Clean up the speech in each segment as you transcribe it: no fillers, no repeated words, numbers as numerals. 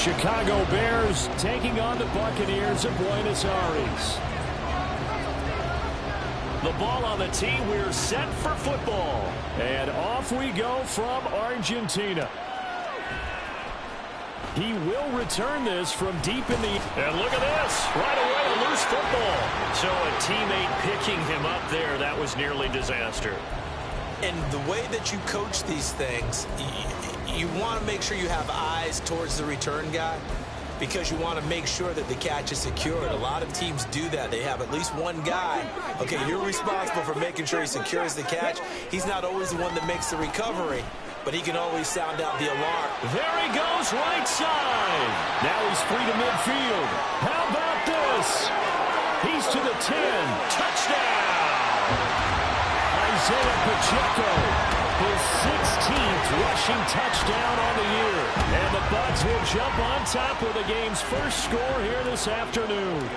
Chicago Bears taking on the Buccaneers of Buenos Aires. The ball on the tee. We're set for football. And off we go from Argentina. He will return this from deep in the... And look at this. Right away, a loose football. So a teammate picking him up there, that was nearly disaster. And the way that you coach these things, you want to make sure you have eyes towards the return guy because you want to make sure that the catch is secured. A lot of teams do that. They have at least one guy. Okay, you're responsible for making sure he secures the catch. He's not always the one that makes the recovery, but he can always sound out the alarm. There he goes, right side. Now he's free to midfield. How about this? He's to the 10. Touchdown! Isaiah Pacheco, his 16th rushing touchdown on the year. And the Bucs will jump on top with the game's first score here this afternoon.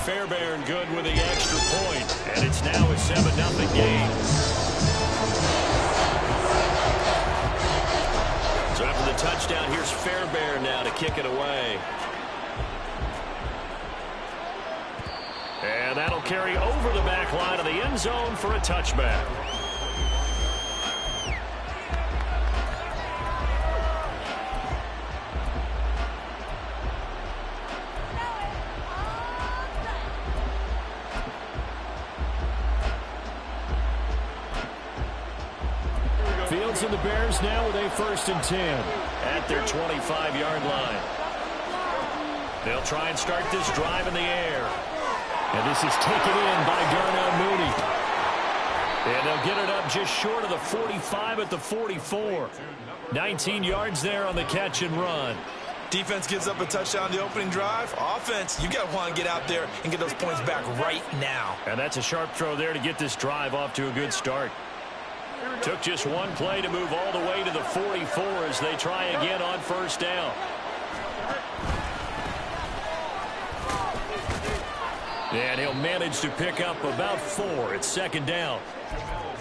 Fairbairn good with the extra point, and it's now a 7-0 game. So after the touchdown, here's Fairbairn now to kick it away. And that'll carry over the back line of the end zone for a touchback. Fields and the Bears now with a 1st and 10 at their 25-yard line. They'll try and start this drive in the air. And this is taken in by Darnell Mooney. And they'll get it up just short of the 45 at the 44. 19 yards there on the catch and run. Defense gives up a touchdown the opening drive. Offense, you got to want to get out there and get those points back right now. And that's a sharp throw there to get this drive off to a good start. Took just one play to move all the way to the 44 as they try again on 1st down. And he'll manage to pick up about 4 at 2nd down.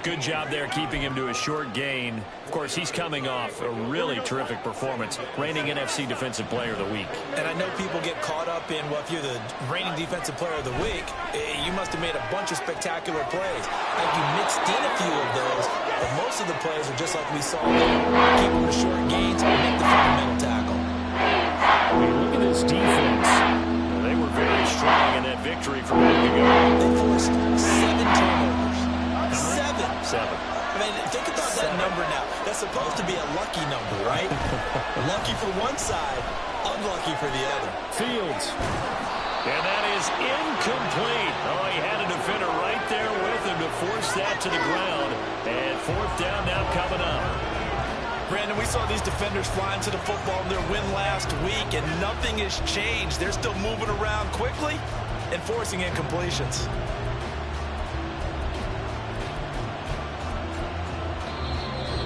Good job there keeping him to a short gain. Of course, he's coming off a really terrific performance, reigning NFC Defensive Player of the Week. And I know people get caught up in, well, if you're the reigning Defensive Player of the Week, you must have made a bunch of spectacular plays. Like you mixed in a few of those, but most of the plays are just like we saw there. Keep them to short gains and make the fundamental tackle. I mean, look at this defense. They were very strong in that victory from a week ago. They forced 7 turnovers. 7. I mean, think about that number now. That's supposed to be a lucky number, right? Lucky for one side, unlucky for the other. Fields. And that is incomplete. Oh, he had a defender right there with him to force that to the ground. And 4th down now coming up. Brandon, we saw these defenders flying to the football in their win last week, and nothing has changed. They're still moving around quickly and forcing incompletions.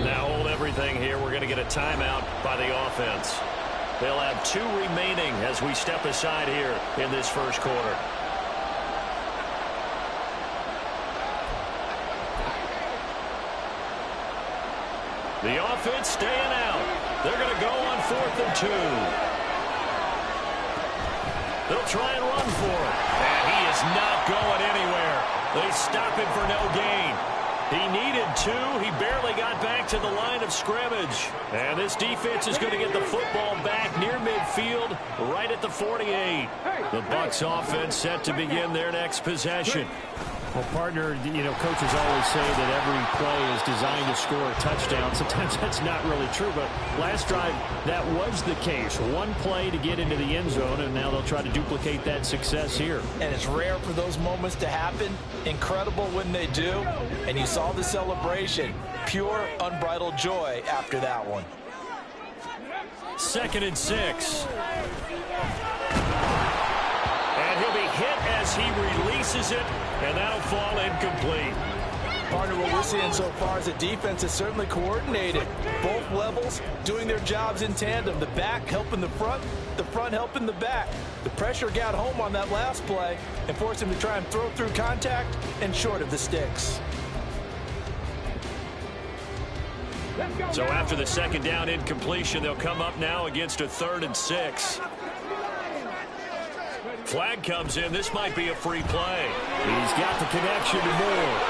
Now hold everything here. We're going to get a timeout by the offense. They'll have 2 remaining as we step aside here in this first quarter. The offense staying out. They're going to go on 4th and 2. They'll try and run for it. And he is not going anywhere. They stop him for no gain. He needed 2. He barely got back to the line of scrimmage. And this defense is going to get the football back near midfield, right at the 48. The Bucs offense set to begin their next possession. Well, partner, you know, coaches always say that every play is designed to score a touchdown. Sometimes that's not really true, but last drive, that was the case. One play to get into the end zone, and now they'll try to duplicate that success here. And it's rare for those moments to happen. Incredible when they do. And you saw the celebration. Pure, unbridled joy after that one. 2nd and 6. And he'll be hit as he releases it, and that'll fall incomplete. Partner, what we're seeing so far is the defense is certainly coordinated. Both levels doing their jobs in tandem. The back helping the front helping the back. The pressure got home on that last play and forced him to try and throw through contact and short of the sticks. So after the second down incompletion, they'll come up now against a 3rd and 6. Flag comes in. This might be a free play. He's got the connection to Moore.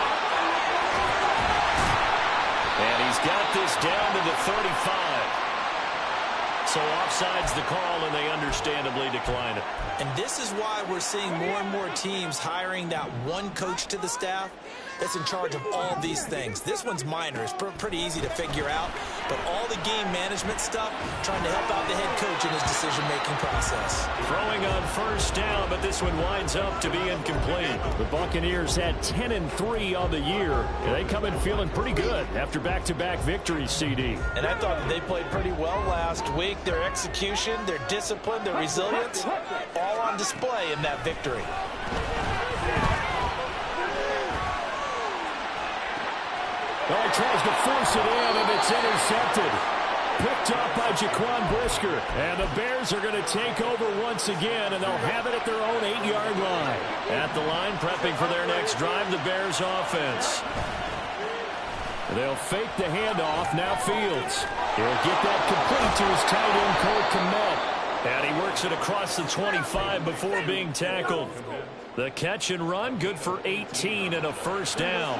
And he's got this down to the 35. So offside's the call, and they understandably decline it. And this is why we're seeing more and more teams hiring that one coach to the staff that's in charge of all these things. This one's minor. It's pretty easy to figure out. But all the game management stuff, trying to help out the head coach in his decision-making process. Throwing on first down, but this one winds up to be incomplete. The Buccaneers had 10-3 on the year. And they come in feeling pretty good after back-to-back victories, CD. And I thought that they played pretty well last week. Their execution, their discipline, their resilience, all on display in that victory. Well, he tries to force it in, and it's intercepted. Picked up by Jaquan Brisker. And the Bears are going to take over once again, and they'll have it at their own 8-yard line. At the line, prepping for their next drive, the Bears offense. They'll fake the handoff. Now Fields. He'll get that complete to his tight end, Cole Kmet. And he works it across the 25 before being tackled. The catch and run, good for 18 and a first down.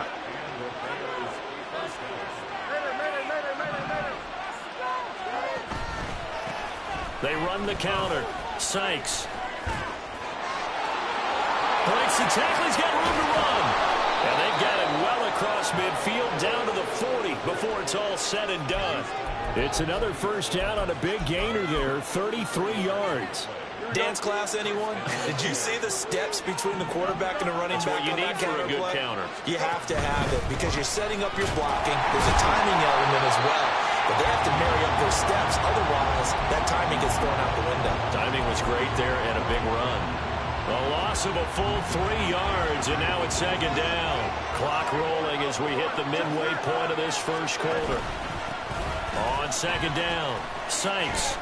They run the counter. Sykes breaks the tackle. He's got room to run. And they've got it well across midfield down to the 40 before it's all said and done. It's another first down on a big gainer there, 33 yards. Dance class, anyone? Did you see the steps between the quarterback and the running back? That's what you need for a good counter. You have to have it because you're setting up your blocking. There's a timing element as well. But they have to marry up their steps. Otherwise, that timing gets thrown out the window. Timing was great there and a big run. A loss of a full 3 yards, and now it's second down. Clock rolling as we hit the midway point of this first quarter. On second down, Sykes.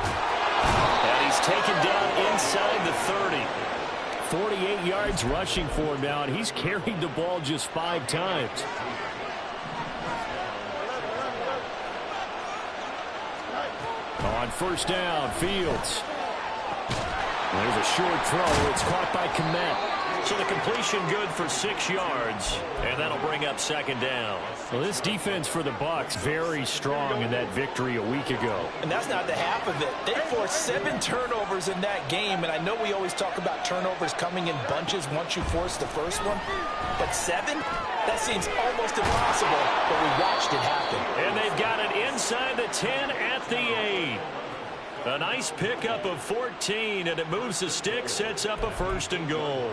And he's taken down inside the 30. 48 yards rushing for him now, and he's carried the ball just 5 times. On first down, Fields. There's a short throw. It's caught by Kmet. So the completion good for 6 yards, and that'll bring up second down. Well, this defense for the Bucs very strong in that victory a week ago. And that's not the half of it. They forced 7 turnovers in that game, and I know we always talk about turnovers coming in bunches once you force the first one, but 7? That seems almost impossible, but we watched it happen. And they've got it inside the 10 at the 8. A nice pickup of 14, and it moves the stick, sets up a 1st and goal.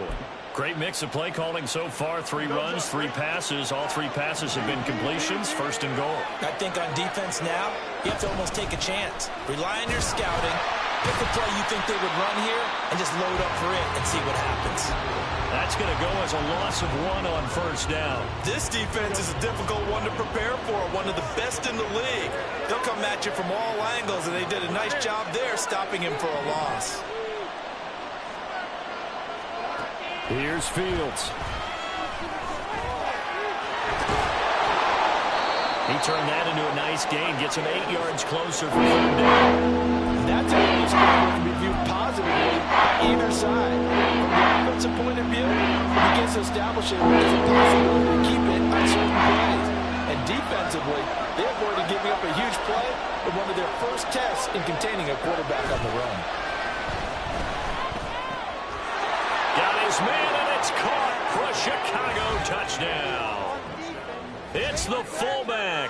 Great mix of play calling so far. 3 runs, 3 passes. All 3 passes have been completions, 1st and goal. I think on defense now, you have to almost take a chance. Rely on your scouting. Pick the play you think they would run here and just load up for it and see what happens. That's going to go as a loss of 1 on first down. This defense is a difficult one to prepare for, one of the best in the league. They'll come at you from all angles, and they did a nice job there stopping him for a loss. Here's Fields. He turned that into a nice gain, gets him 8 yards closer for 3rd down. That's how this game can be viewed positively by either side. From the offensive point of view, he gets to establish it as a possibility to keep it on certain plays. And defensively, they avoided giving up a huge play in one of their first tests in containing a quarterback on the run. Got his man, and it's caught for a Chicago touchdown. It's the fullback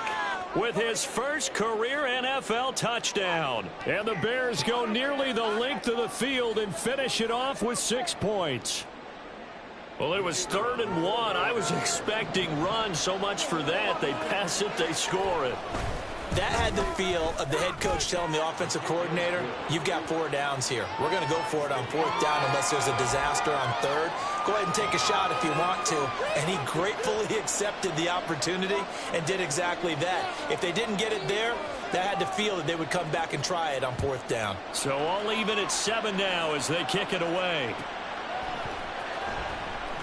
with his first career NFL touchdown. And the Bears go nearly the length of the field and finish it off with 6 points. Well, it was 3rd and 1. I was expecting run, so much for that. They pass it, they score it. That had the feel of the head coach telling the offensive coordinator, you've got 4 downs here. We're going to go for it on 4th down unless there's a disaster on 3rd. Go ahead and take a shot if you want to. And he gratefully accepted the opportunity and did exactly that. If they didn't get it there, that had the feel that they would come back and try it on 4th down. So all even at 7 now as they kick it away.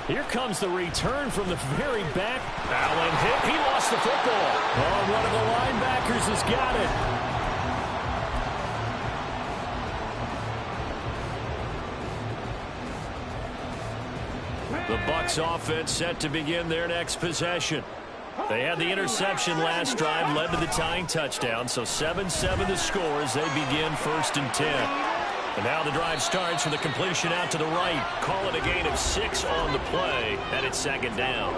Here comes the return from the very back. Allen hit. He lost the football. Oh, one of the linebackers has got it. The Bucs offense set to begin their next possession. They had the interception last drive, led to the tying touchdown, so 7-7 the score as they begin 1st and 10. And now the drive starts with a completion out to the right. Call it a gain of 6 on the play, and it's 2nd down.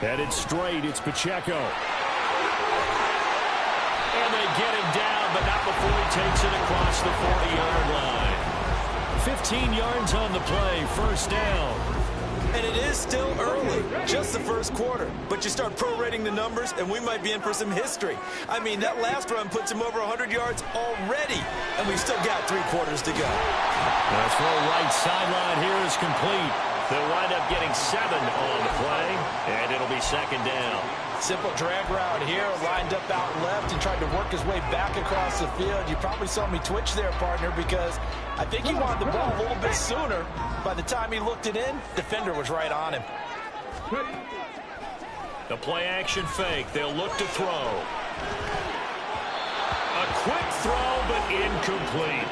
Headed straight, it's Pacheco. And they get him down, but not before he takes it across the 40-yard line. 15 yards on the play, 1st down. And it is still early, just the 1st quarter. But you start prorating the numbers, and we might be in for some history. I mean, that last run puts him over 100 yards already, and we've still got 3 quarters to go. The throw right sideline here is complete. They'll wind up getting 7 on the play, and it'll be 2nd down. Simple drag route here, lined up out left and tried to work his way back across the field. You probably saw me twitch there, partner, because I think he wanted the ball a little bit sooner. By the time he looked it in, defender was right on him. The play action fake. They'll look to throw. A quick throw, but incomplete.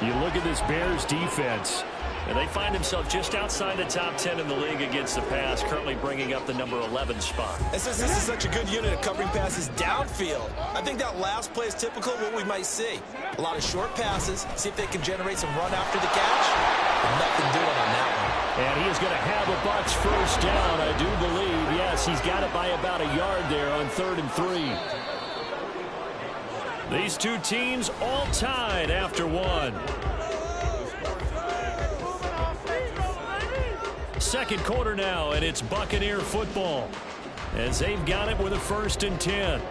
You look at this Bears defense, and they find themselves just outside the top 10 in the league against the pass, currently bringing up the number 11 spot. And since this is such a good unit of covering passes downfield, I think that last play is typical of what we might see. A lot of short passes, see if they can generate some run after the catch. Nothing doing on that one. And he is going to have a Bucs 1st down, I do believe. Yes, he's got it by about a yard there on 3rd and 3. These two teams all tied after 1. 2nd quarter now, and it's Buccaneer football as they've got it with a 1st and 10.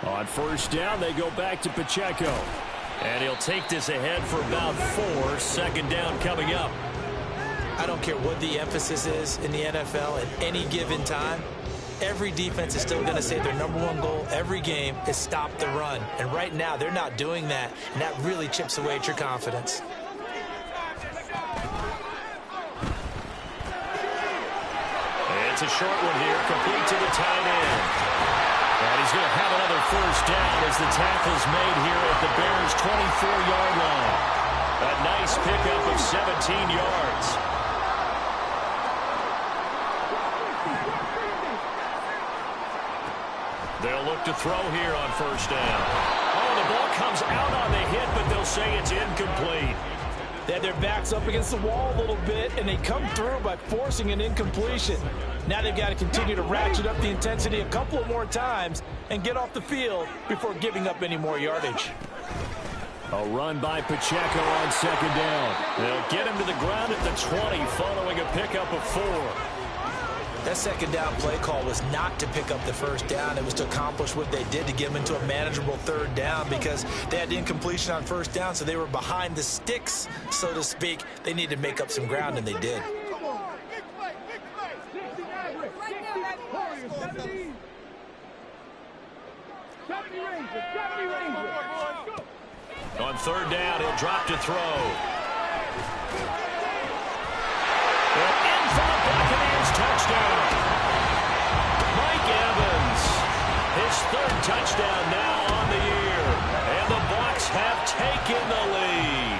On 1st down, they go back to Pacheco. And he'll take this ahead for about 4. 2nd down coming up. I don't care what the emphasis is in the NFL at any given time. Every defense is still going to say their #1 goal every game is stop the run. And right now, they're not doing that. And that really chips away at your confidence. It's a short one here, complete to the tight end. And he's going to have another 1st down as the tackle's made here at the Bears' 24-yard line. A nice pickup of 17 yards. They'll look to throw here on 1st down. Oh, the ball comes out on the hit, but they'll say it's incomplete. They had their backs up against the wall a little bit, and they come through by forcing an incompletion. Now they've got to continue to ratchet up the intensity a couple of more times and get off the field before giving up any more yardage. A run by Pacheco on 2nd down. They'll get him to the ground at the 20 following a pickup of 4. That 2nd down play call was not to pick up the 1st down. It was to accomplish what they did to get them into a manageable 3rd down because they had the incompletion on 1st down, so they were behind the sticks, so to speak. They needed to make up some ground, and they did. On 3rd down, he'll drop to throw. In for the Buccaneers touchdown. Mike Evans, his 3rd touchdown now on the year. And the Bucs have taken the lead.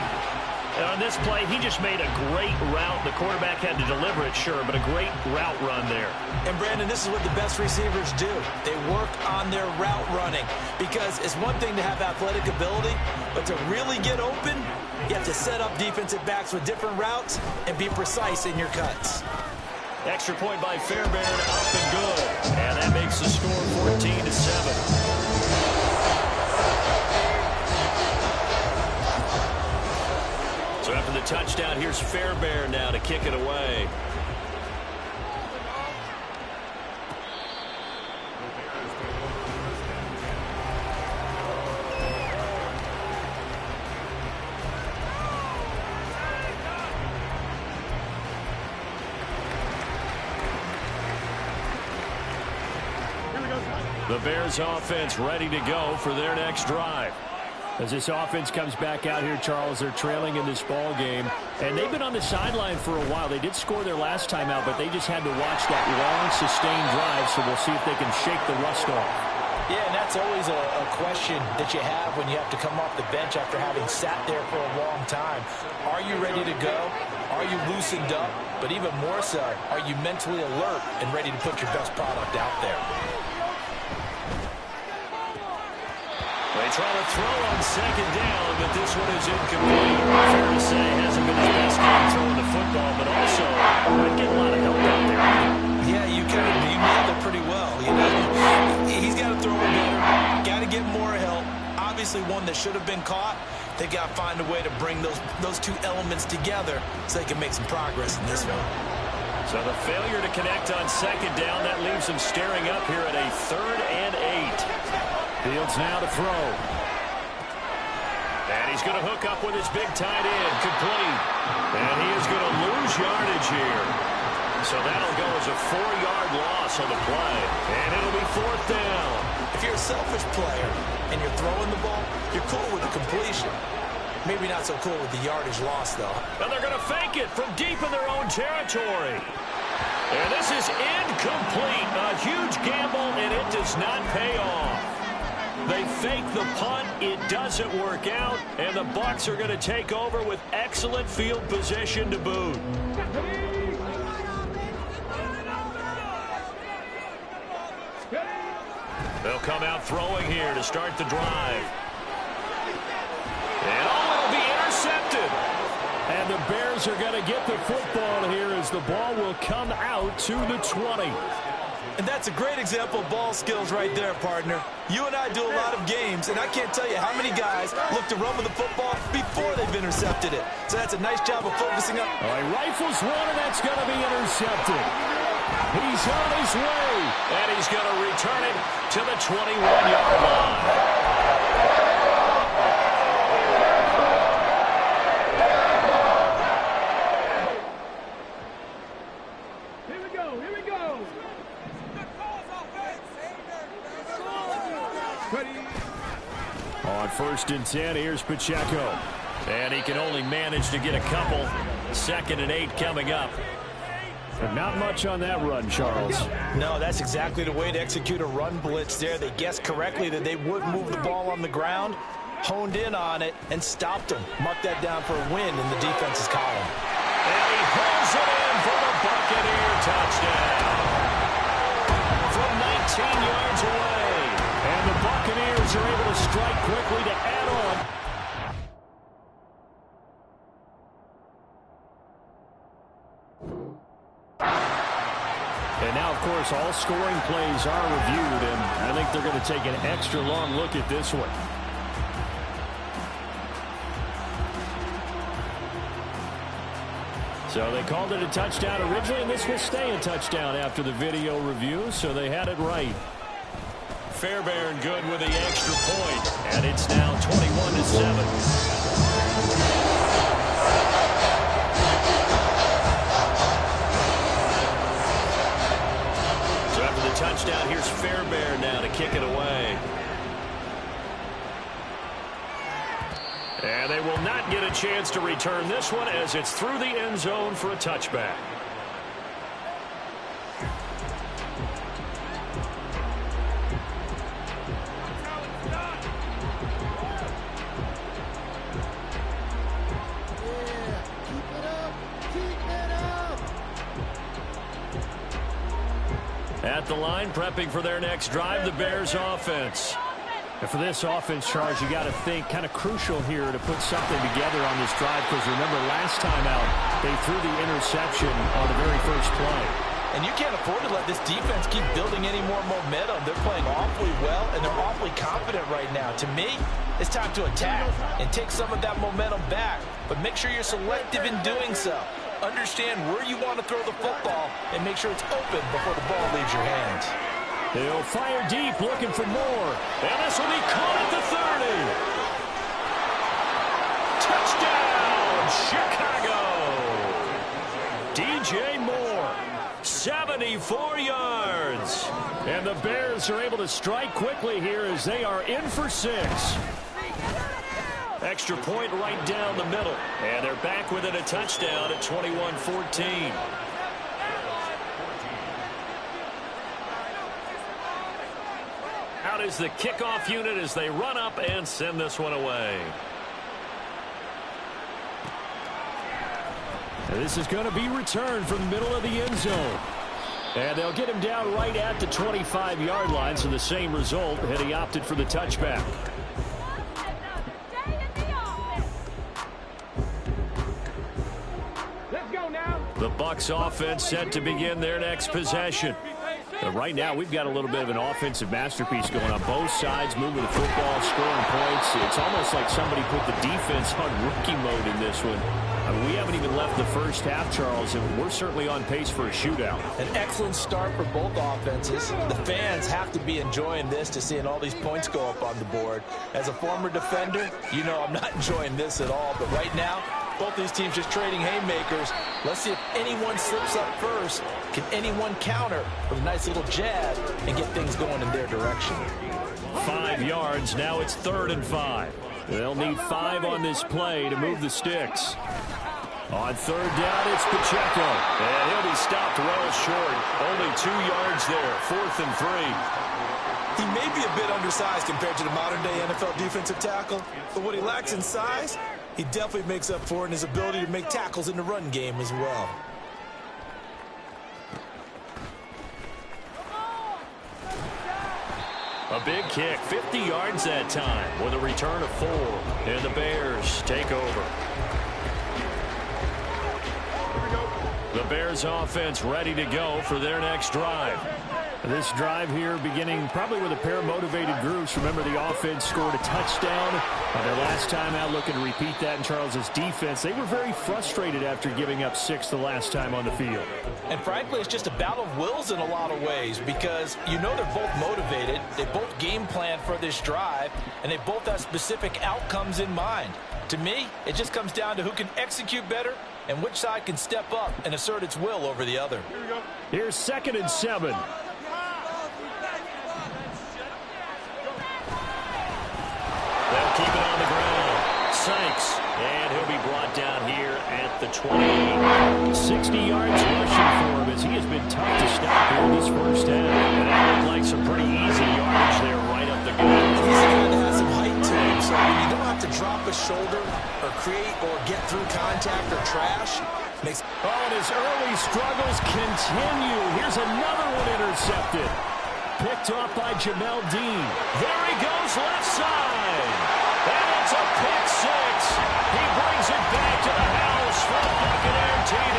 And on this play, he just made a great route. The quarterback had to deliver it, sure, but a great route run there. And, Brandon, this is what the best receivers do. They work on their route running because it's one thing to have athletic ability, but to really get open, you have to set up defensive backs with different routes and be precise in your cuts. Extra point by Fairbairn, up and good. And that makes the score 14-7. So after the touchdown, here's Fairbairn now to kick it away. The Bears offense ready to go for their next drive. As this offense comes back out here, Charles, they're trailing in this ball game, and they've been on the sideline for a while. They did score their last time out, but they just had to watch that long, sustained drive, so we'll see if they can shake the rust off. Yeah, and that's always a question that you have when you have to come off the bench after having sat there for a long time. Are you ready to go? Are you loosened up? But even more so, are you mentally alert and ready to put your best product out there? They try to throw on second down, but this one is incomplete. Fair to say, hasn't been his best game throwing the football, but also might get a lot of help out there. Yeah, you nailed it pretty well. You know, he's got to throw it better, got to get more help. Obviously, one that should have been caught. They got to find a way to bring those two elements together so they can make some progress in this one. So the failure to connect on second down, that leaves him staring up here at a 3rd and 8. Fields now to throw. And he's going to hook up with his big tight end, complete. And he is going to lose yardage here. So that'll go as a 4-yard loss on the play. And it'll be 4th down. If you're a selfish player and you're throwing the ball, you're cool with the completion. Maybe not so cool with the yardage loss, though. And they're going to fake it from deep in their own territory. And this is incomplete. A huge gamble, and it does not pay off. They fake the punt. It doesn't work out, and the Bucs are going to take over with excellent field position to boot. They'll come out throwing here to start the drive. And it'll be intercepted. And the Bears are going to get the football here as the ball will come out to the 20. And that's a great example of ball skills right there, partner. You and I do a lot of games, and I can't tell you how many guys look to run with the football before they've intercepted it. So that's a nice job of focusing up. All right, rifles one, and that's going to be intercepted. He's on his way, and he's going to return it to the 21-yard line. On 1st and 10, here's Pacheco. And he can only manage to get a couple. 2nd and 8 coming up. But not much on that run, Charles. No, that's exactly the way to execute a run blitz there. They guessed correctly that they would move the ball on the ground, honed in on it, and stopped them. Mark that down for a win in the defense's column. And he hauls it in for the Buccaneer touchdown. From 19 yards away. And the Buccaneers are able to strike quickly to add on. And now, of course, all scoring plays are reviewed, and I think they're going to take an extra long look at this one. So they called it a touchdown originally, and this will stay a touchdown after the video review, so they had it right. Fairbairn good with the extra point, and it's now 21-7. Touchdown. Here's Fairbairn now to kick it away. And they will not get a chance to return this one as it's through the end zone for a touchback. At the line, prepping for their next drive, the Bears offense. And for this offense, Charles, you got to think kind of crucial here to put something together on this drive, because remember last time out, they threw the interception on the very first play. And you can't afford to let this defense keep building any more momentum. They're playing awfully well, and they're awfully confident right now. To me, it's time to attack and take some of that momentum back, but make sure you're selective in doing so. Understand where you want to throw the football and make sure it's open before the ball leaves your hands. They'll fire deep, looking for more. And this will be caught at the 30. Touchdown, Chicago. DJ Moore, 74 yards. And the Bears are able to strike quickly here as they are in for 6. Extra point right down the middle. And they're back within a touchdown at 21-14. Out is the kickoff unit as they run up and send this one away. And this is going to be returned from the middle of the end zone. And they'll get him down right at the 25-yard line, so the same result, and he opted for the touchback. The Bucs offense set to begin their next possession. But right now, we've got a little bit of an offensive masterpiece going on both sides, moving the football, scoring points. It's almost like somebody put the defense on rookie mode in this one. I mean, we haven't even left the first half, Charles, and we're certainly on pace for a shootout. An excellent start for both offenses. The fans have to be enjoying this to seeing all these points go up on the board. As a former defender, you know I'm not enjoying this at all. But right now, both these teams just trading haymakers. Let's see if anyone slips up first. Can anyone counter with a nice little jab and get things going in their direction? 5 yards. Now it's 3rd and 5. They'll need 5 on this play to move the sticks. On 3rd down, it's Pacheco. And he'll be stopped well short. Only 2 yards there. 4th and 3. He may be a bit undersized compared to the modern-day NFL defensive tackle, but what he lacks in size, he definitely makes up for in his ability to make tackles in the run game as well. A big kick, 50 yards that time, with a return of 4. And the Bears take over. The Bears offense ready to go for their next drive. This drive here beginning probably with a pair of motivated groups. Remember, the offense scored a touchdown their last time out, looking to repeat that in Charles's defense. They were very frustrated after giving up 6 the last time on the field. And frankly, it's just a battle of wills in a lot of ways because you know they're both motivated. They both game plan for this drive, and they both have specific outcomes in mind. To me, it just comes down to who can execute better and which side can step up and assert its will over the other. Here's 2nd and 7. They'll keep it on the ground. Sykes, and he'll be brought down here at the 28. 60 yards rushing for him as he has been tough to stop here in this first half. And that looked like some pretty easy yardage there right up the gut. He's a guy that has some height to him, so when you don't have to drop a shoulder or create or get through contact or trash, makes... Oh, and his early struggles continue. Here's another one intercepted. Picked off by Jamel Dean. There he goes left side. And it's a pick 6. He brings it back to the house for a Buccaneer TD.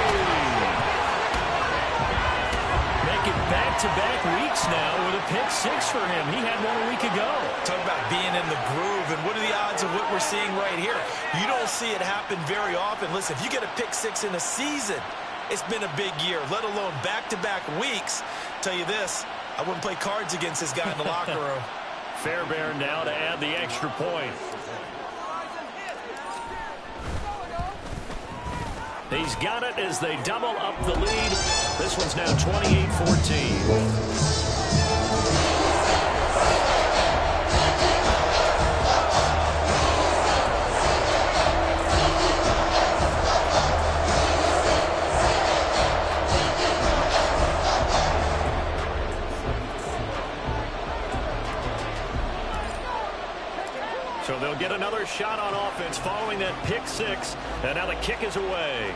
Making back-to-back weeks now with a pick 6 for him. He had one a week ago. Talk about being in the groove, and what are the odds of what we're seeing right here? You don't see it happen very often. Listen, if you get a pick 6 in a season, it's been a big year, let alone back-to-back weeks. Tell you this, I wouldn't play cards against this guy in the locker room. Fairbairn now to add the extra point. He's got it as they double up the lead. This one's now 28-14. So they'll get another shot on offense following that pick 6. And now the kick is away.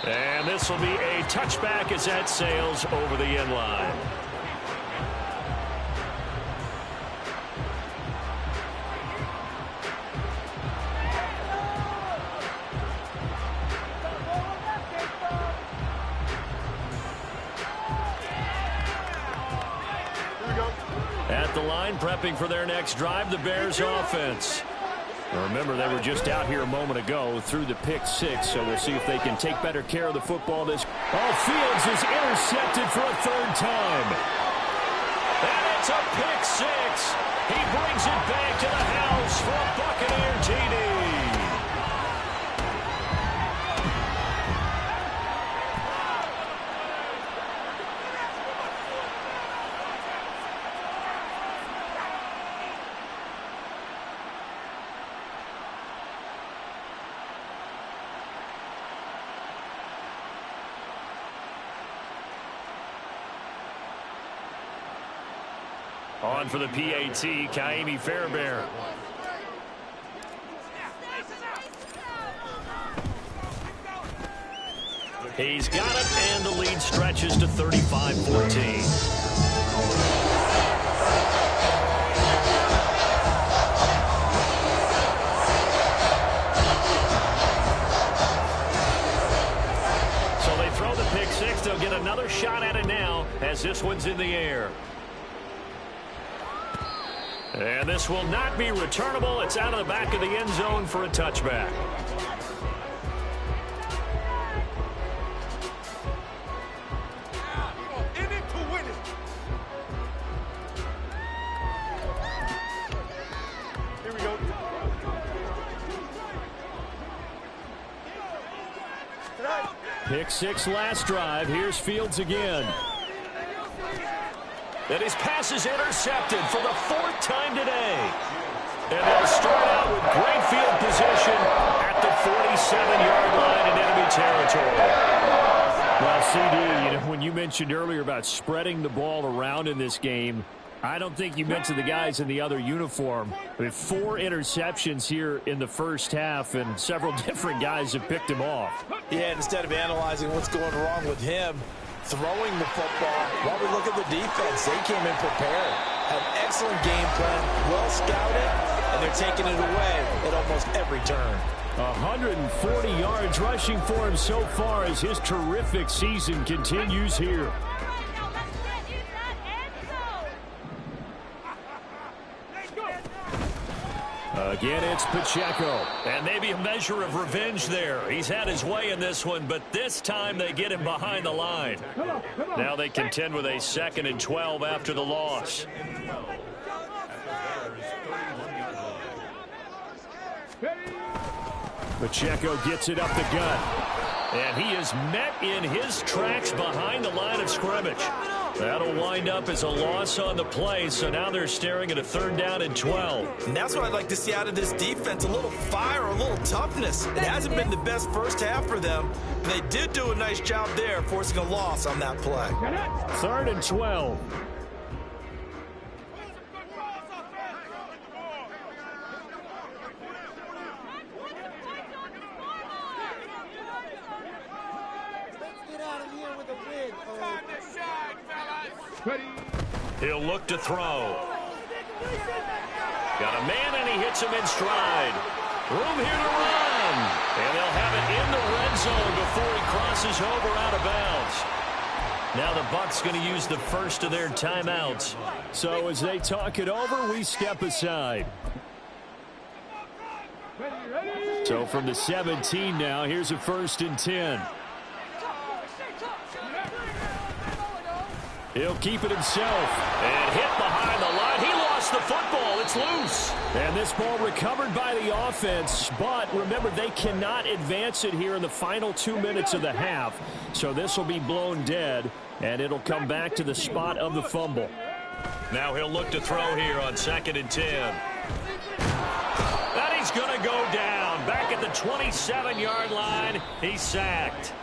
And this will be a touchback as that sails over the end line. At the line, prepping for their next drive, the Bears offense. Now remember, they were just out here a moment ago through the pick 6, so we'll see if they can take better care of the football. This Fields is intercepted for a 3rd time. And it's a pick 6. He brings it back to the house for a Buccaneer TD. On for the PAT, Kaimi Fairbairn. He's got it, and the lead stretches to 35-14. So they throw the pick six. They'll get another shot at it now as this one's in the air. And this will not be returnable. It's out of the back of the end zone for a touchback. Pick six last drive. Here's Fields again. And his pass is intercepted for the fourth time today. And they'll start out with great field position at the 47-yard line in enemy territory. Well, CD, when you mentioned earlier about spreading the ball around in this game, I don't think you mentioned the guys in the other uniform. With 4 interceptions here in the first half, and several different guys have picked him off. Yeah, instead of analyzing what's going wrong with him, throwing the football, while we look at the defense, they came in prepared. Had an excellent game plan, well scouted, and they're taking it away at almost every turn. 140 yards rushing for him so far as his terrific season continues here. Again, it's Pacheco. And maybe a measure of revenge there. He's had his way in this one, but this time they get him behind the line. Now they contend with a 2nd and 12 after the loss. Pacheco gets it up the gut. And he is met in his tracks behind the line of scrimmage. That'll wind up as a loss on the play, so now they're staring at a 3rd down and 12. And that's what I'd like to see out of this defense, a little fire, a little toughness. It hasn't been the best first half for them. They did do a nice job there, forcing a loss on that play. 3rd and 12. He'll look to throw. Got a man, and he hits him in stride. Room here to run. And they'll have it in the red zone before he crosses over out of bounds. Now the Bucs going to use the first of their timeouts. So as they talk it over, we step aside. So from the 17 now, here's a 1st and 10. He'll keep it himself. And hit behind the line. He lost the football. It's loose. And this ball recovered by the offense. But remember, they cannot advance it here in the final 2 minutes of the half. So this will be blown dead. And it'll come back to the spot of the fumble. Now he'll look to throw here on 2nd and 10. And he's going to go down. Back at the 27-yard line. He's sacked.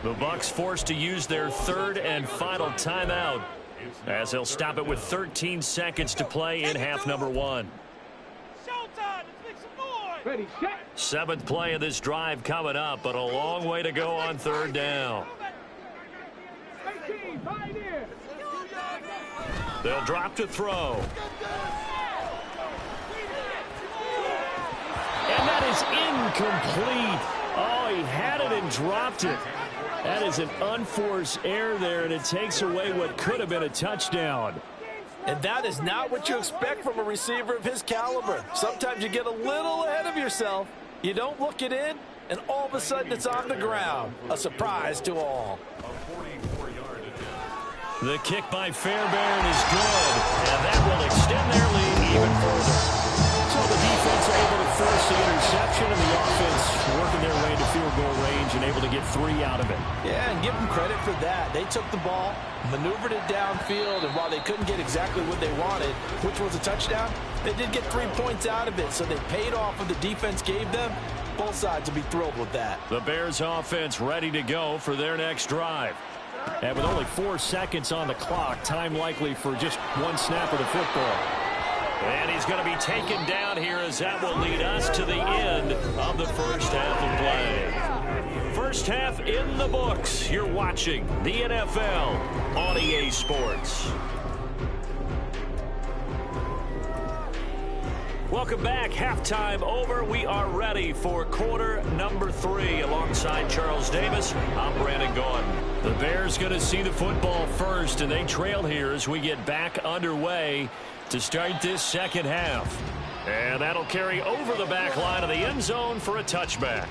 The Bucs forced to use their 3rd and final timeout as they'll stop it with 13 seconds to play in half number 1. 7th play of this drive coming up, but a long way to go on 3rd down. They'll drop to throw. And that is incomplete. Oh, he had it and dropped it. That is an unforced error there, and it takes away what could have been a touchdown. And that is not what you expect from a receiver of his caliber. Sometimes you get a little ahead of yourself. You don't look it in, and all of a sudden it's on the ground. A surprise to all. The kick by Fairbairn is good, and that will extend their lead even further. So the defense able to force the interception, and the offense working their way into field goal range and able to get 3 out of it. Yeah, and give them credit for that. They took the ball, maneuvered it downfield, and while they couldn't get exactly what they wanted, which was a touchdown, they did get 3 points out of it, so they paid off what the defense gave them. Both sides will be thrilled with that. The Bears offense ready to go for their next drive. And with only 4 seconds on the clock, time likely for just one snap of the football. And he's going to be taken down here as that will lead us to the end of the first half of play. First half in the books. You're watching the NFL on EA Sports. Welcome back. Halftime over. We are ready for quarter number 3. Alongside Charles Davis, I'm Brandon Gordon. The Bears going to see the football first, and they trail here as we get back underway to start this second half. And that'll carry over the back line of the end zone for a touchback.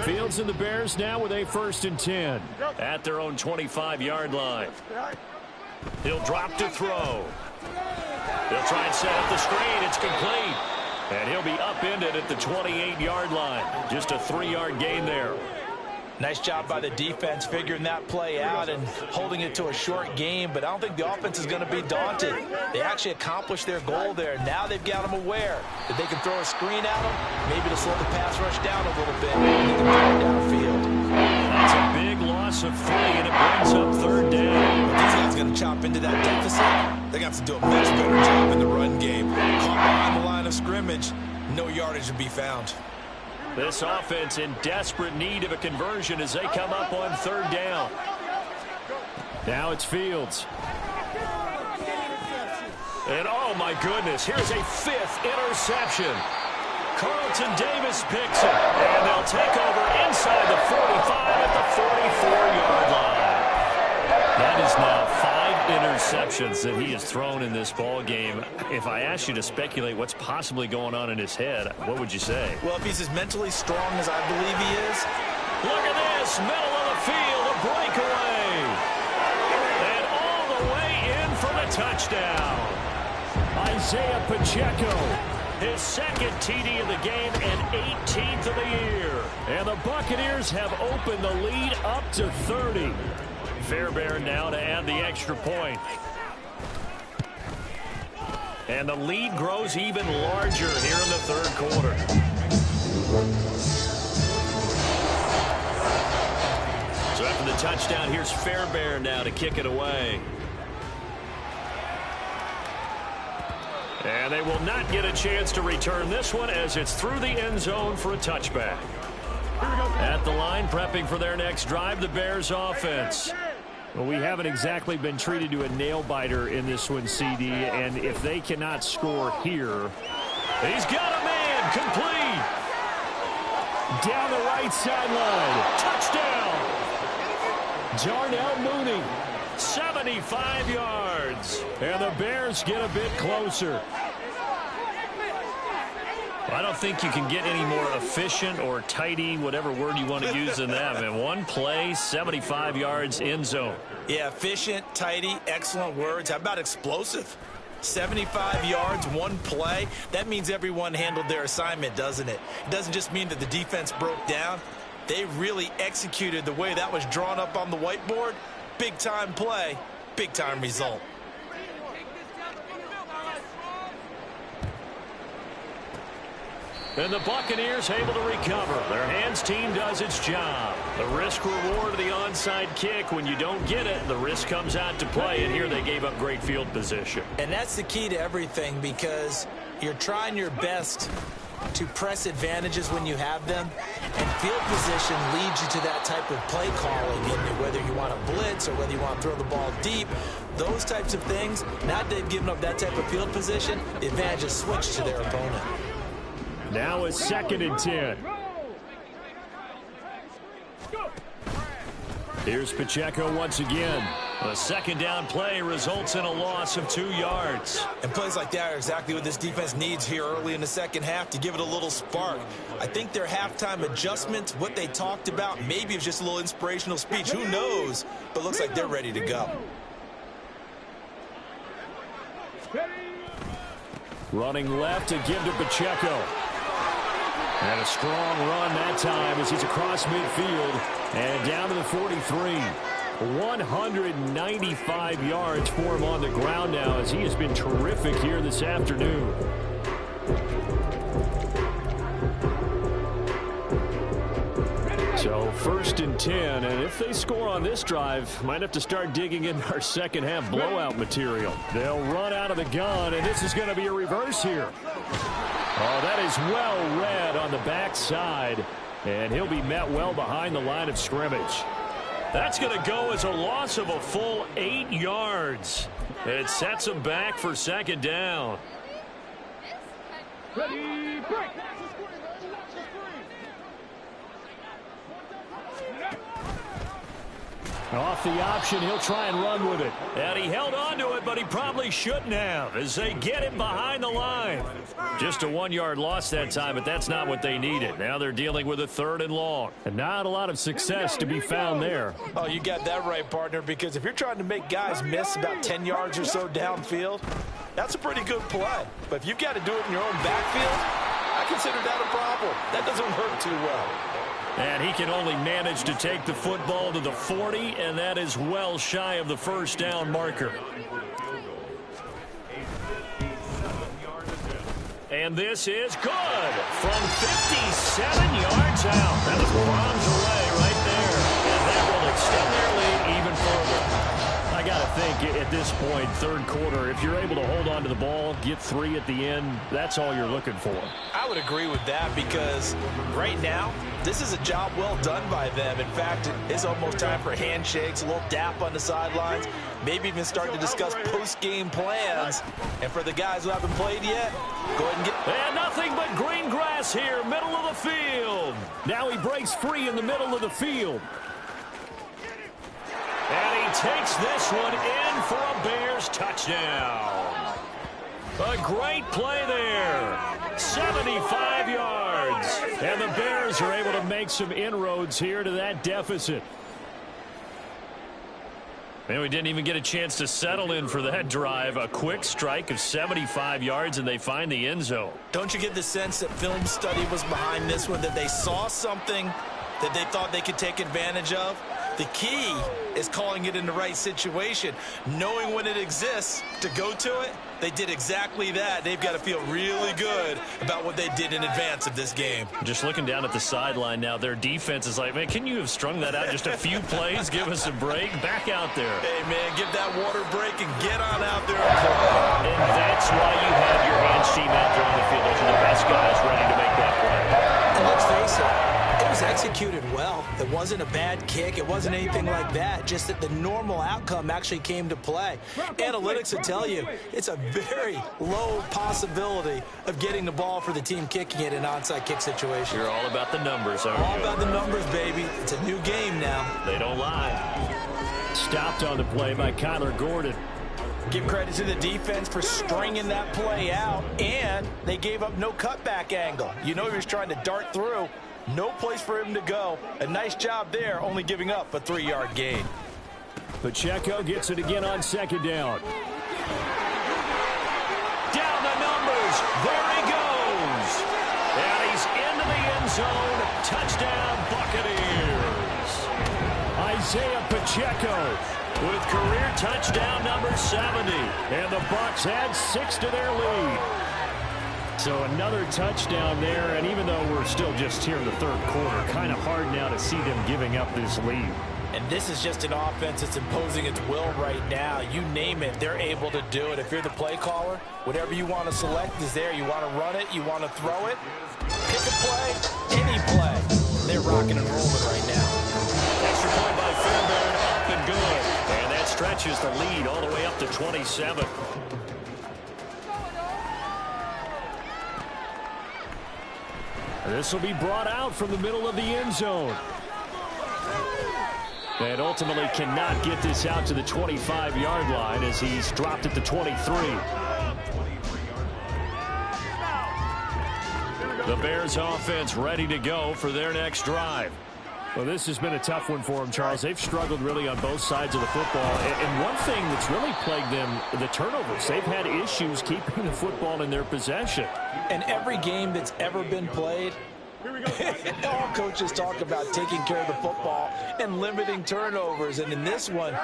Fields and the Bears now with a 1st and 10 at their own 25-yard line. He'll drop to throw. He'll try and set up the screen. It's complete. And he'll be upended at the 28-yard line. Just a 3-yard gain there. Nice job by the defense figuring that play out and holding it to a short game, but I don't think the offense is going to be daunted. They actually accomplished their goal there. Now they've got them aware that they can throw a screen at them, maybe to slow the pass rush down a little bit, and they can throw it downfield. That's a big loss of 3, and it brings up 3rd down. If these guys are going to chop into that deficit, they're going to have to do a much better job in the run game. Caught behind the line of scrimmage, no yardage to be found. This offense in desperate need of a conversion as they come up on 3rd down. Now it's Fields. And oh my goodness, here's a 5th interception. Carlton Davis picks it. And they'll take over inside the 45 at the 44-yard line. That is now 5 interceptions that he has thrown in this ball game. If I asked you to speculate what's possibly going on in his head, what would you say? Well, if he's as mentally strong as I believe he is. Look at this, middle of the field, a breakaway. And all the way in for the touchdown. Isaiah Pacheco, his 2nd TD of the game and 18th of the year. And the Buccaneers have opened the lead up to 30. Fairbairn now to add the extra point. And the lead grows even larger here in the 3rd quarter. So after the touchdown, here's Fairbairn now to kick it away. And they will not get a chance to return this one as it's through the end zone for a touchback. At the line, prepping for their next drive, the Bears offense. Well, we haven't exactly been treated to a nail-biter in this one, CD, and if they cannot score here. He's got a man, complete. Down the right sideline, touchdown. Darnell Mooney, 75 yards, and the Bears get a bit closer. I don't think you can get any more efficient or tidy, whatever word you want to use in that. Man, one play, 75 yards, end zone. Yeah, efficient, tidy, excellent words. How about explosive? 75 yards, one play. That means everyone handled their assignment, doesn't it? It doesn't just mean that the defense broke down. They really executed the way that was drawn up on the whiteboard. Big-time play, big-time result. And the Buccaneers able to recover. Their hands team does its job. The risk reward of the onside kick. When you don't get it, the risk comes out to play. And here they gave up great field position. And that's the key to everything, because you're trying your best to press advantages when you have them. And field position leads you to that type of play calling. And whether you want to blitz or whether you want to throw the ball deep, those types of things, now that they've given up that type of field position, the advantage is switched to their opponent. Now it's 2nd and 10. Here's Pacheco once again. A 2nd down play results in a loss of 2 yards. And plays like that are exactly what this defense needs here early in the second half to give it a little spark. I think their halftime adjustments, what they talked about, maybe it was just a little inspirational speech. Who knows? But looks like they're ready to go. Running left to give to Pacheco. And a strong run that time as he's across midfield and down to the 43. 195 yards for him on the ground now, as he has been terrific here this afternoon. So 1st and 10, and if they score on this drive, might have to start digging in our second half blowout material. They'll run out of the gun, and this is going to be a reverse here. Oh, that is well read on the backside, and he'll be met well behind the line of scrimmage. That's going to go as a loss of a full 8 yards. It sets him back for 2nd down. Ready, break. Off the option, he'll try and run with it. And he held on to it, but he probably shouldn't have, as they get him behind the line. Just a 1-yard loss that time, but that's not what they needed. Now they're dealing with a 3rd and long. And not a lot of success to be found there. Oh, you got that right, partner, because if you're trying to make guys miss about 10 yards or so downfield, that's a pretty good play. But if you've got to do it in your own backfield, I consider that a problem. That doesn't hurt too well. And he can only manage to take the football to the 40, and that is well shy of the 1st down marker. And this is good from 57 yards out. That was bombs away right there, and that will extend their lead even further. I got to think at this point, 3rd quarter, if you're able to hold on to the ball, get 3 at the end, that's all you're looking for. I would agree with that, because right now, this is a job well done by them. In fact, it's almost time for handshakes, a little dap on the sidelines, maybe even start to discuss post-game plans. And for the guys who haven't played yet, go ahead and get... And nothing but green grass here, middle of the field. Now he breaks free in the middle of the field. And he takes this one in for a Bears touchdown. A great play there. 75 yards. And the Bears are able to make some inroads here to that deficit. And we didn't even get a chance to settle in for that drive. A quick strike of 75 yards, and they find the end zone. Don't you get the sense that film study was behind this one, that they saw something that they thought they could take advantage of? The key is calling it in the right situation, knowing when it exists to go to it. They did exactly that. They've got to feel really good about what they did in advance of this game. Just looking down at the sideline now, their defense is like, man, can you have strung that out just a few plays? Give us a break. Back out there. Hey, man, give that water break and get on out there and play. And that's why you have your hands team out there on the field. Those are the best guys ready to make that play. And let's face it, it was executed well. It wasn't a bad kick. It wasn't anything like that. Just that the normal outcome actually came to play. Analytics will tell you it's a very low possibility of getting the ball for the team kicking it in an onside kick situation. You're all about the numbers, aren't you? All about the numbers, baby. It's a new game now. They don't lie. Stopped on the play by Kyler Gordon. Give credit to the defense for stringing that play out, and they gave up no cutback angle. You know he was trying to dart through. No place for him to go. A nice job there, only giving up a 3-yard gain. Pacheco gets it again on 2nd down. Down the numbers. There he goes. And he's into the end zone. Touchdown, Buccaneers. Isaiah Pacheco with career touchdown number 70. And the Bucs add 6 to their lead. So another touchdown there, and even though we're still just here in the 3rd quarter, kind of hard now to see them giving up this lead. And this is just an offense that's imposing its will right now. You name it, they're able to do it. If you're the play caller, whatever you want to select is there. You want to run it, you want to throw it, pick a play, any play. They're rocking and rolling right now. Extra point by Fairbairn, up and good. And that stretches the lead all the way up to 27. This will be brought out from the middle of the end zone. And ultimately cannot get this out to the 25-yard line as he's dropped at the 23. The Bears offense ready to go for their next drive. Well, this has been a tough one for them, Charles. They've struggled really on both sides of the football. And one thing that's really plagued them, the turnovers. They've had issues keeping the football in their possession. And every game that's ever been played, All coaches talk about taking care of the football and limiting turnovers. And in this one,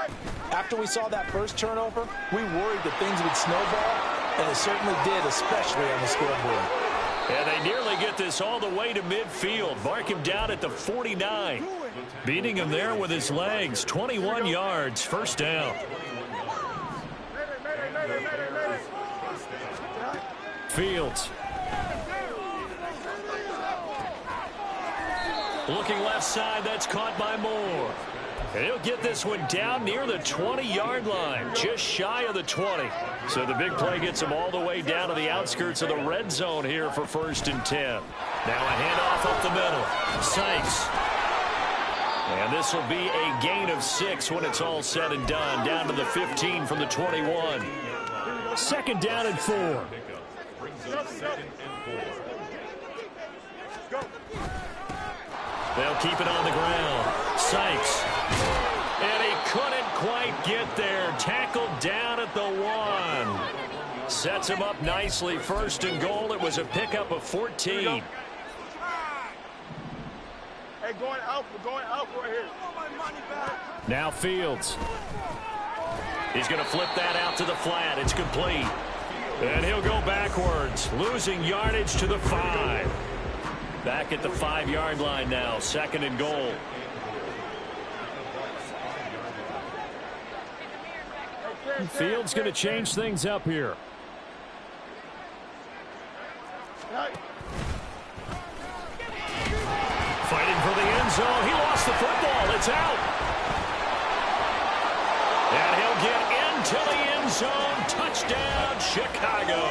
after we saw that first turnover, we worried that things would snowball, and it certainly did, especially on the scoreboard. And they nearly get this all the way to midfield. Mark him down at the 49. Beating him there with his legs. 21 yards, first down. Fields. Looking left side, that's caught by Moore. And he'll get this one down near the 20-yard line, just shy of the 20. So the big play gets him all the way down to the outskirts of the red zone here for 1st and 10. Now a handoff up the middle. Sykes. And this will be a gain of 6 when it's all said and done, down to the 15 from the 21. 2nd down and 4. They'll keep it on the ground. Sykes. And he couldn't quite get there. Tackled down at the 1. Sets him up nicely. 1st and goal. It was a pickup of 14. Hey, going out right here. Now Fields. He's going to flip that out to the flat. It's complete. And he'll go backwards, losing yardage to the 5. Back at the 5-yard line now, 2nd and goal. Fields going to change things up here. Fighting for the end zone. He lost the football. It's out. And he'll get into the end zone. Touchdown, Chicago.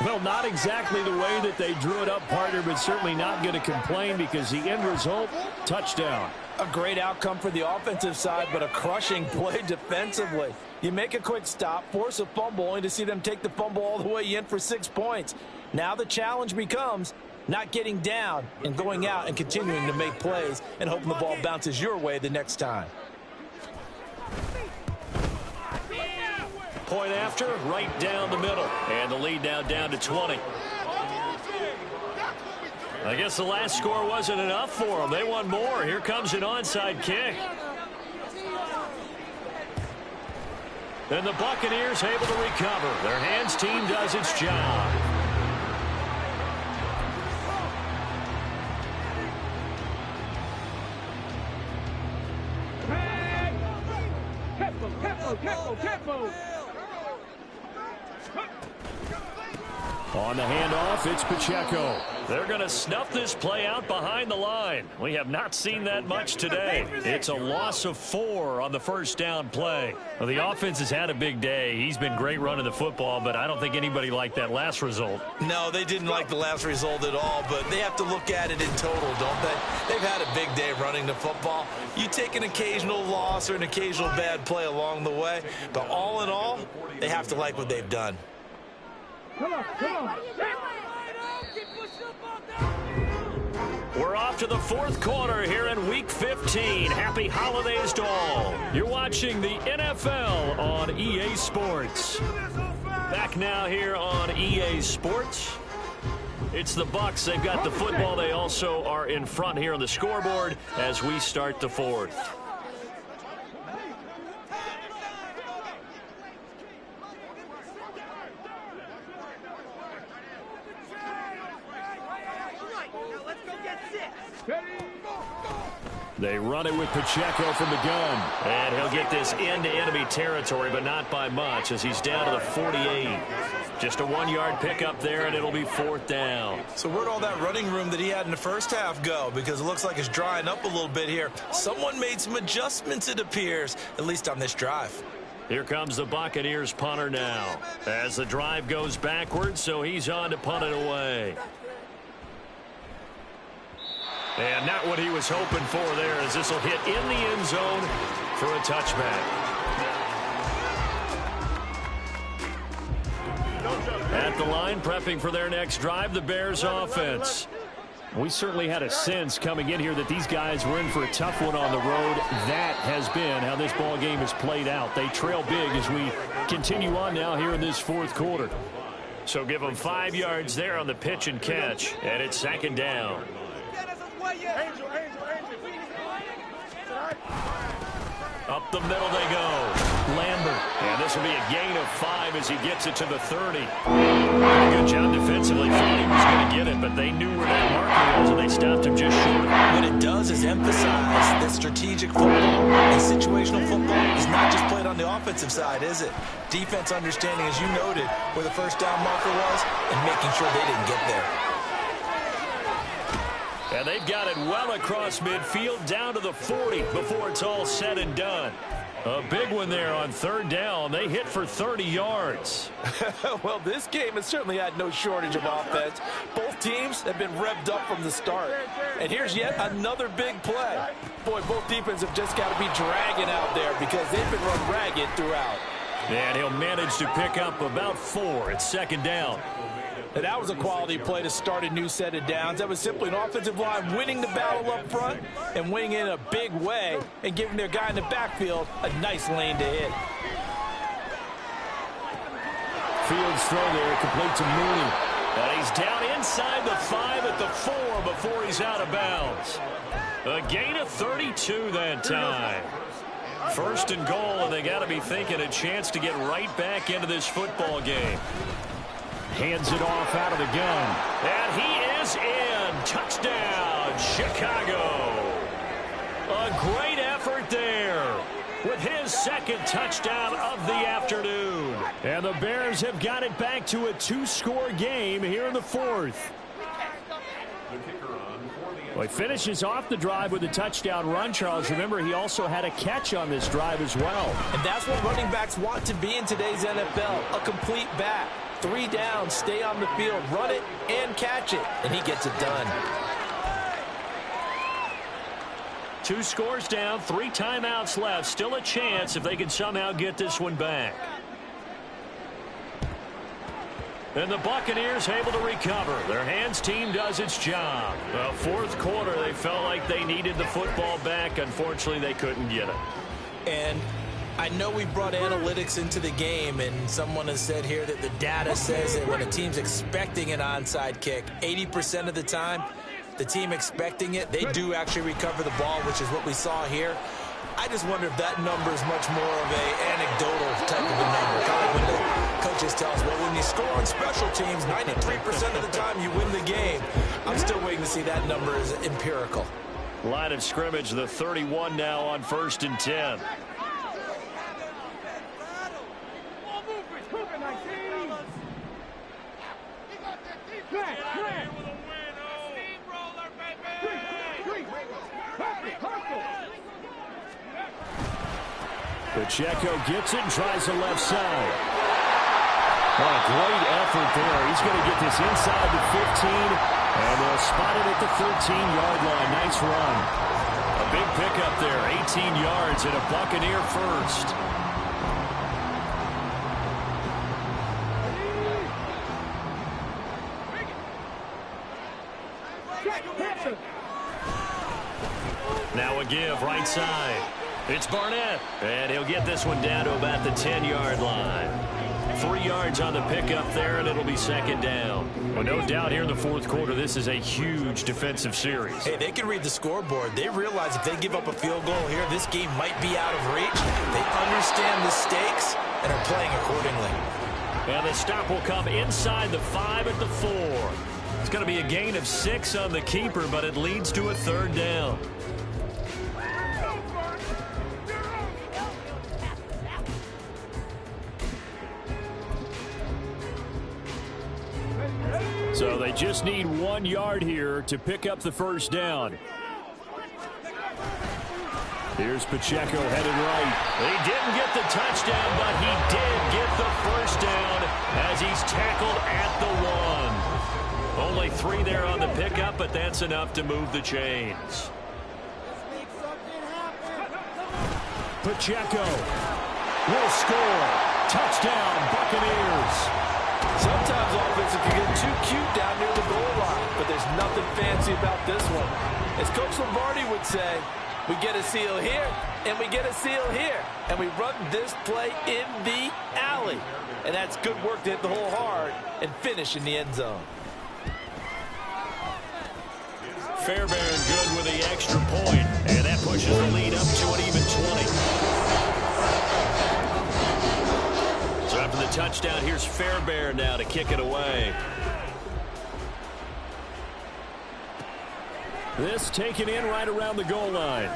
Well, not exactly the way that they drew it up, partner, but certainly not going to complain because the end result, touchdown. A great outcome for the offensive side, but a crushing play defensively. You make a quick stop, force a fumble, only to see them take the fumble all the way in for 6 points. Now the challenge becomes not getting down and going out and continuing to make plays and hoping the ball bounces your way the next time. Point after, right down the middle. And the lead now down to 20. I guess the last score wasn't enough for them. They want more. Here comes an onside kick. And the Buccaneers able to recover. Their hands team does its job. On the handoff, it's Pacheco. They're going to snuff this play out behind the line. We have not seen that much today. It's a loss of 4 on the 1st down play. Well, the offense has had a big day. He's been great running the football, but I don't think anybody liked that last result. No, they didn't like the last result at all, but they have to look at it in total, don't they? They've had a big day running the football. You take an occasional loss or an occasional bad play along the way, but all in all, they have to like what they've done. Come on. We're off to the 4th quarter here in Week 15. Happy holidays to all. You're watching the NFL on EA Sports. Back now here on EA Sports. It's the Bucs. They've got the football. They also are in front here on the scoreboard as we start the 4th. They run it with Pacheco from the gun. And he'll get this into enemy territory, but not by much as he's down to the 48. Just a 1-yard pickup there, and it'll be 4th down. So where'd all that running room that he had in the first half go? Because it looks like it's drying up a little bit here. Someone made some adjustments, it appears, at least on this drive. Here comes the Buccaneers punter now as the drive goes backwards, so he's on to punt it away. And not what he was hoping for there, as this will hit in the end zone for a touchback. At the line, prepping for their next drive, the Bears offense. We certainly had a sense coming in here that these guys were in for a tough one on the road. That has been how this ball game has played out. They trail big as we continue on now here in this 4th quarter. So give them 5 yards there on the pitch and catch, and it's second down. Up the middle they go. Lambert. And this will be a gain of 5 as he gets it to the 30. Good job defensively. Thought he was going to get it, but they knew where that marker was, and they stopped him just short. What it does is emphasize that strategic football and situational football is not just played on the offensive side, is it? Defense understanding, as you noted, where the first down marker was and making sure they didn't get there. And they've got it well across midfield down to the 40 before it's all said and done. A big one there on third down. They hit for 30 yards. Well, this game has certainly had no shortage of offense. Both teams have been revved up from the start. And here's yet another big play. Boy, both defenses have just got to be dragging out there because they've been run ragged throughout. And he'll manage to pick up about 4. It's second down. And that was a quality play to start a new set of downs. That was simply an offensive line winning the battle up front and winning in a big way and giving their guy in the backfield a nice lane to hit. Fields throw there, complete to Mooney. And he's down inside the 5 at the 4 before he's out of bounds. A gain of 32 that time. First and goal, and they got to be thinking a chance to get right back into this football game. Hands it off out of the gun. And he is in. Touchdown, Chicago. A great effort there with his second touchdown of the afternoon. And the Bears have got it back to a 2-score game here in the 4th. Well, he finishes off the drive with a touchdown run, Charles. Remember, he also had a catch on this drive as well. And that's what running backs want to be in today's NFL, a complete back. 3 down, stay on the field, run it, and catch it. And he gets it done. 2 scores down, 3 timeouts left. Still a chance if they can somehow get this one back. And the Buccaneers able to recover. Their hands team does its job. Well, 4th quarter, they felt like they needed the football back. Unfortunately, they couldn't get it. And I know we brought analytics into the game, and someone has said here that the data says that when a team's expecting an onside kick, 80% of the time, the team expecting it, they do actually recover the ball, which is what we saw here. I just wonder if that number is much more of a anecdotal type of a number. Kind of when the coaches tell us, well, when you score on special teams, 93% of the time you win the game. I'm still waiting to see that number is empirical. Line of scrimmage, the 31 now on 1st and 10. Pacheco gets it and tries the left side. What a great effort there. He's going to get this inside the 15, and they'll spot it at the 13-yard line. Nice run. A big pickup there, 18 yards and a Buccaneer first. Now a give right side. It's Barnett, and he'll get this one down to about the 10-yard line. 3 yards on the pickup there, and it'll be second down. Well, no doubt here in the 4th quarter, this is a huge defensive series. Hey, they can read the scoreboard. They realize if they give up a field goal here, this game might be out of reach. They understand the stakes and are playing accordingly. And the stop will come inside the 5 at the 4. It's going to be a gain of 6 on the keeper, but it leads to a 3rd down. So they just need 1 yard here to pick up the first down. Here's Pacheco headed right. He didn't get the touchdown, but he did get the first down as he's tackled at the 1. Only 3 there on the pickup, but that's enough to move the chains. Pacheco will score. Touchdown, Buccaneers. Sometimes offense can get too cute down near the goal line, but there's nothing fancy about this one. As Coach Lombardi would say, we get a seal here, and we get a seal here, and we run this play in the alley. And that's good work to hit the hole hard and finish in the end zone. Fairbairn good with the extra point, and that pushes the lead up to an even 20. So after the touchdown, here's Fairbairn now to kick it away. This taken in right around the goal line.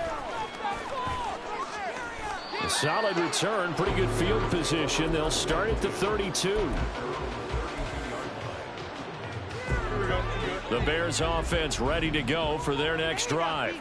A solid return, pretty good field position. They'll start at the 32. The Bears offense ready to go for their next drive.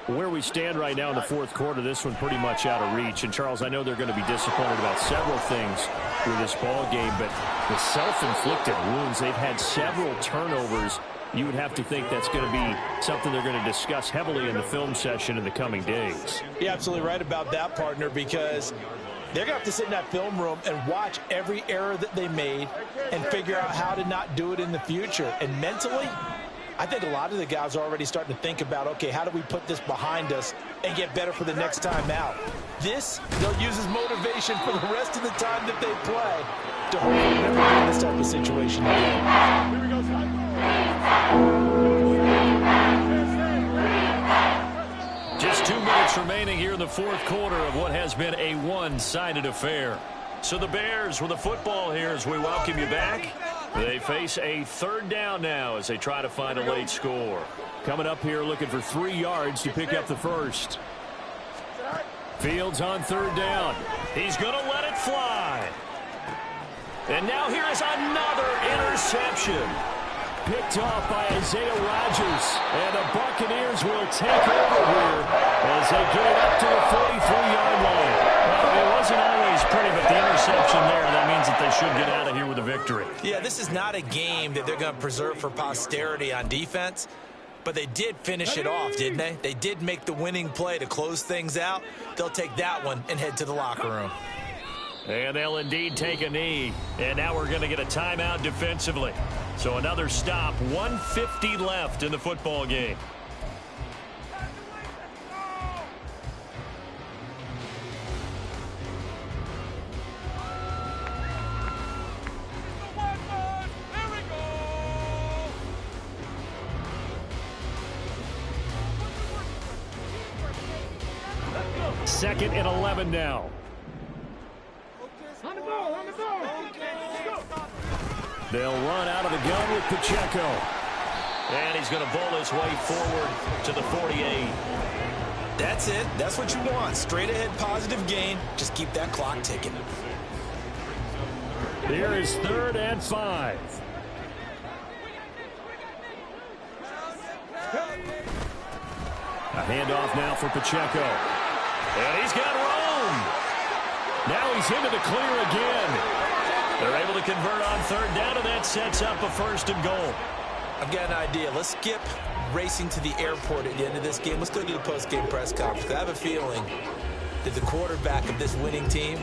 Where we stand right now in the fourth quarter, this one pretty much out of reach. And, Charles, I know they're going to be disappointed about several things with this ball game, but the self-inflicted wounds, they've had several turnovers. You would have to think that's going to be something they're going to discuss heavily in the film session in the coming days. You're absolutely right about that, partner, because they're going to have to sit in that film room and watch every error that they made and figure out how to not do it in the future. And mentally, I think a lot of the guys are already starting to think about, okay, how do we put this behind us and get better for the next time out? This, they'll use as motivation for the rest of the time that they play to hopefully never be in this type of situation again. Here we go, son. Just 2 minutes remaining here in the fourth quarter of what has been a one-sided affair. So the Bears with the football here as we welcome you back. They face a third down now as they try to find a late score. Coming up here looking for 3 yards to pick up the first. Fields on third down. He's going to let it fly. And now here is another interception. Picked off by Isaiah Rodgers. And the Buccaneers will take over here as they get it up to the 43-yard line. Well, it wasn't always pretty, but the interception there, that means that they should get out of here with a victory. Yeah, this is not a game that they're going to preserve for posterity on defense, but they did finish it off, didn't they? They did make the winning play to close things out. They'll take that one and head to the locker room. And they'll indeed take a knee. And now we're going to get a timeout defensively. So another stop, 1:50 left in the football game. Second and 11 now. On the ball, on the ball. They'll run out of the gun with Pacheco. And he's going to bowl his way forward to the 48. That's it. That's what you want. Straight ahead positive gain. Just keep that clock ticking. Here is 3rd and 5. A handoff now for Pacheco. And he's got room. Now he's into the clear again. They're able to convert on third down, and that sets up a 1st and goal. I've got an idea. Let's skip racing to the airport at the end of this game. Let's go to the post-game press conference. I have a feeling that the quarterback of this winning team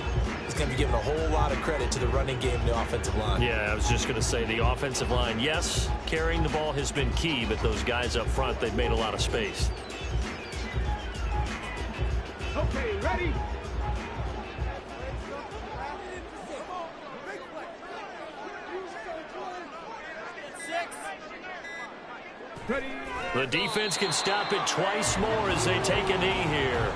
is going to be given a whole lot of credit to the running game and the offensive line. Yeah, I was just going to say the offensive line, yes, carrying the ball has been key, but those guys up front, they've made a lot of space. Okay, ready? The defense can stop it twice more as they take a knee here.